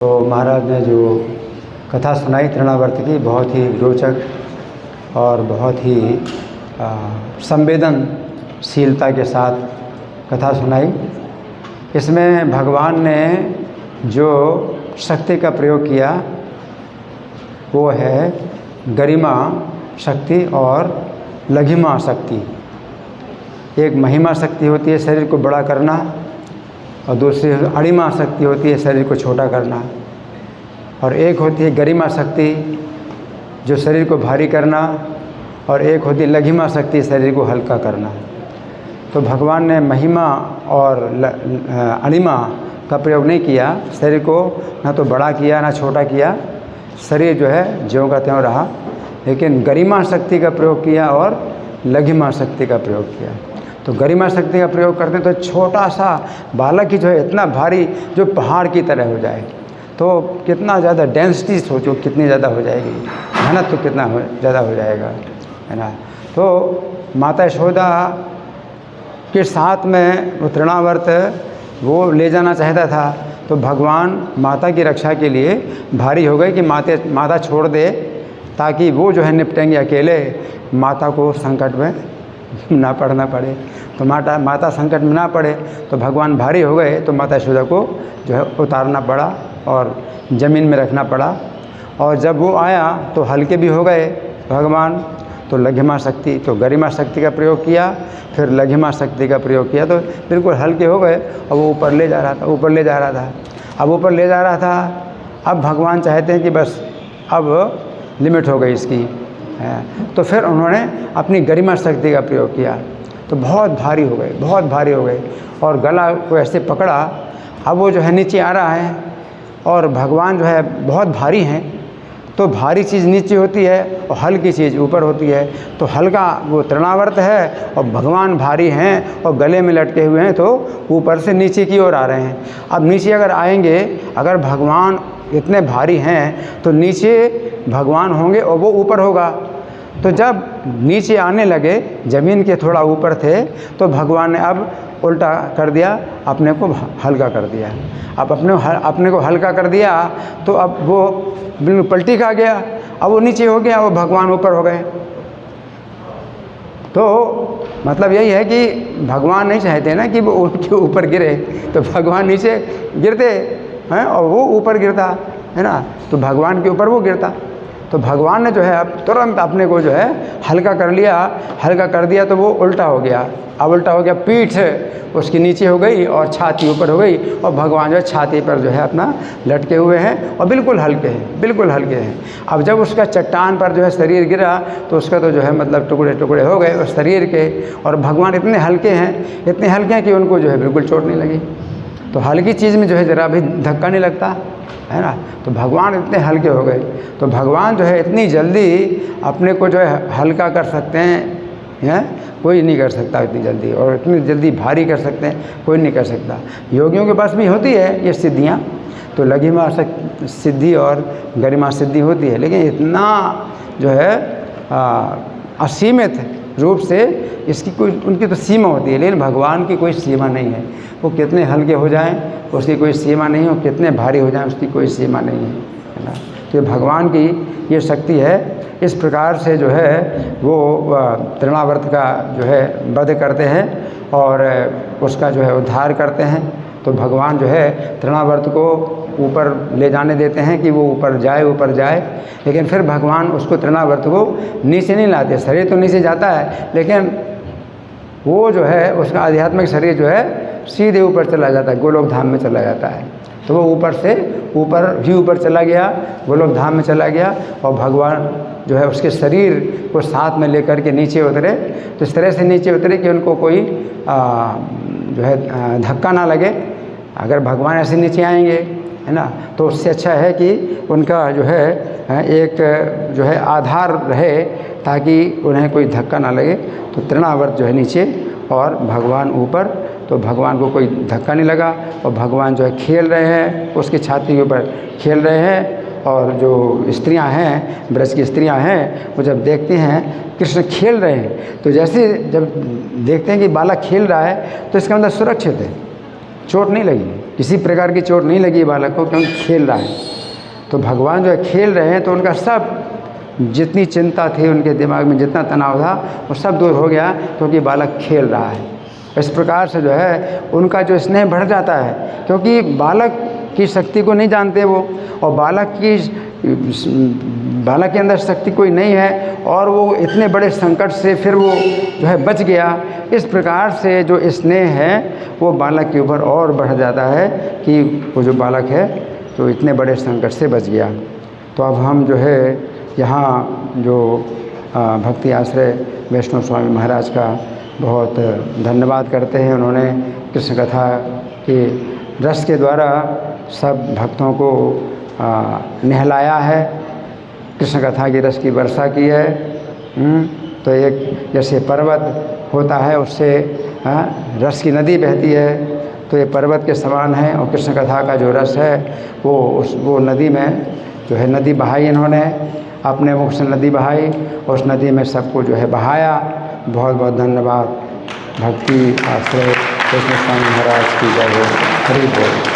तो महाराज ने जो कथा सुनाई तृणावर्त की, बहुत ही रोचक और बहुत ही संवेदनशीलता के साथ कथा सुनाई। इसमें भगवान ने जो शक्ति का प्रयोग किया वो है गरिमा शक्ति और लघिमा शक्ति। एक महिमा शक्ति होती है शरीर को बड़ा करना, और दूसरी अणिमा शक्ति होती है शरीर को छोटा करना, और एक होती है गरिमा शक्ति जो शरीर को भारी करना, और एक होती है लघिमा शक्ति शरीर को हल्का करना। तो भगवान ने महिमा और अणिमा का प्रयोग नहीं किया, शरीर को ना तो बड़ा किया ना छोटा किया, शरीर जो है ज्यों का त्यों रहा, लेकिन गरिमा शक्ति का प्रयोग किया और लघिमा शक्ति का प्रयोग किया। तो गरिमा शक्ति का प्रयोग करते हैं तो छोटा सा बालक ही जो है इतना भारी जो पहाड़ की तरह हो जाए, तो कितना ज़्यादा डेंसिटी सोचो कितनी ज़्यादा हो जाएगी, मेहनत तो कितना ज़्यादा हो जाएगा, है ना। तो माता यशोदा के साथ में वो तृणावर्त वो ले जाना चाहता था, तो भगवान माता की रक्षा के लिए भारी हो गए कि माता छोड़ दे, ताकि वो जो है निपटेंगे अकेले, माता को संकट में ना पड़ना पड़े। तो माता संकट में ना पड़े तो भगवान भारी हो गए, तो माता यशोदा को जो है उतारना पड़ा और ज़मीन में रखना पड़ा। और जब वो आया तो हल्के भी हो गए भगवान, तो लघिमा शक्ति, तो गरिमा शक्ति का प्रयोग किया, फिर लघिमा शक्ति का प्रयोग किया, तो बिल्कुल हल्के हो गए और वो ऊपर ले जा रहा था, ऊपर ले जा रहा था। अब ऊपर ले जा रहा था, अब भगवान चाहते हैं कि बस अब लिमिट हो गई इसकी, तो फिर उन्होंने अपनी गरिमा शक्ति का प्रयोग किया, तो बहुत भारी हो गए, बहुत भारी हो गए, और गला को ऐसे पकड़ा। अब वो जो है नीचे आ रहा है, और भगवान जो है बहुत भारी हैं, तो भारी चीज़ नीचे होती है और हल्की चीज़ ऊपर होती है। तो हल्का वो तृणावर्त है और भगवान भारी हैं और गले में लटके हुए हैं, तो ऊपर से नीचे की ओर आ रहे हैं। अब नीचे अगर आएंगे, अगर भगवान इतने भारी हैं तो नीचे भगवान होंगे और वो ऊपर होगा। तो जब नीचे आने लगे, ज़मीन के थोड़ा ऊपर थे, तो भगवान ने अब उल्टा कर दिया, अपने को हल्का कर दिया। अब अपने को हल्का कर दिया, तो अब वो बिल्कुल पलटी खा गया, अब वो नीचे हो गया, वो भगवान ऊपर हो गए। तो मतलब यही है कि भगवान नहीं चाहते ना कि वो उनके ऊपर गिरे, तो भगवान नीचे गिरते हैं और वो ऊपर गिरता है ना, तो भगवान के ऊपर वो गिरता। तो भगवान ने जो है अब तुरंत अपने को जो है हल्का कर लिया, हल्का कर दिया, तो वो उल्टा हो गया। अब उल्टा हो गया, पीठ उसकी नीचे हो गई और छाती ऊपर हो गई, और भगवान जो है छाती पर जो है अपना लटके हुए हैं और बिल्कुल हल्के हैं, बिल्कुल हल्के हैं। अब जब उसका चट्टान पर जो है शरीर गिरा, तो उसका तो जो है मतलब टुकड़े टुकड़े हो गए उस शरीर के, और भगवान इतने हल्के हैं, इतने हल्के हैं कि उनको जो है बिल्कुल चोट नहीं लगी। तो हल्की चीज़ में जो है ज़रा भी धक्का नहीं लगता है ना, तो भगवान इतने हल्के हो गए। तो भगवान जो है इतनी जल्दी अपने को जो है हल्का कर सकते हैं, कोई नहीं कर सकता इतनी जल्दी, और इतनी जल्दी भारी कर सकते हैं कोई नहीं कर सकता। योगियों के पास भी होती है ये सिद्धियाँ, तो लघिमा सिद्धि और गरिमा सिद्धि होती है, लेकिन इतना जो है असीमित रूप से इसकी कोई उनकी तो सीमा होती है, लेकिन भगवान की कोई सीमा नहीं है। वो कितने हल्के हो जाएं उसकी कोई सीमा नहीं है, और कितने भारी हो जाएं उसकी कोई सीमा नहीं है ना। तो भगवान की ये शक्ति है। इस प्रकार से जो है वो तृणावर्त का जो है वध करते हैं और उसका जो है उद्धार करते हैं। तो भगवान जो है तृणावर्त को ऊपर ले जाने देते हैं कि वो ऊपर जाए, लेकिन फिर भगवान उसको तृणावर्त को नीचे नहीं लाते। शरीर तो नीचे जाता है, लेकिन वो जो है उसका आध्यात्मिक शरीर जो है सीधे ऊपर चला जाता है, गोलोक धाम में चला जाता है। तो वो ऊपर से ऊपर चला गया, गोलोक धाम में चला गया, और भगवान जो है उसके शरीर को साथ में लेकर के नीचे उतरे। तो इस तरह से नीचे उतरे कि उनको कोई जो है धक्का ना लगे। अगर भगवान ऐसे नीचे आएंगे है ना, तो उससे अच्छा है कि उनका जो है एक जो है आधार रहे, ताकि उन्हें कोई धक्का ना लगे। तो तृणावर्त जो है नीचे और भगवान ऊपर, तो भगवान को कोई धक्का नहीं लगा, और भगवान जो है खेल रहे हैं, उसकी छाती के ऊपर खेल रहे हैं। और जो स्त्रियां हैं, ब्रज की स्त्रियां हैं, वो जब देखती हैं कृष्ण खेल रहे हैं, तो जैसे जब देखते हैं कि बालक खेल रहा है, तो इसका मतलब सुरक्षित है, चोट नहीं लगी। किसी प्रकार की चोट नहीं लगी बालक को, क्योंकि खेल रहा है। तो भगवान जो है खेल रहे हैं, तो उनका सब जितनी चिंता थी उनके दिमाग में, जितना तनाव था, वो सब दूर हो गया, क्योंकि बालक खेल रहा है। इस प्रकार से जो है उनका जो स्नेह बढ़ जाता है, क्योंकि बालक की शक्ति को नहीं जानते वो, और बालक के अंदर शक्ति कोई नहीं है, और वो इतने बड़े संकट से फिर वो जो है बच गया। इस प्रकार से जो स्नेह है वो बालक के ऊपर और बढ़ जाता है कि वो जो बालक है तो इतने बड़े संकट से बच गया। तो अब हम जो है यहाँ जो भक्ति आश्रय वैष्णव स्वामी महाराज का बहुत धन्यवाद करते हैं। उन्होंने कृष्ण कथा के रस के द्वारा सब भक्तों को नहलाया है, कृष्ण कथा की रस की वर्षा की है। तो एक जैसे पर्वत होता है, उससे रस की नदी बहती है, तो ये पर्वत के समान है। और कृष्ण कथा का जो रस है वो नदी में जो है नदी बहाई, इन्होंने अपने मुख से नदी बहाई, उस नदी में सबको जो है बहाया। बहुत बहुत धन्यवाद। भक्ति आश्रय कृष्ण स्वामी महाराज की जय हो। हरि बोल।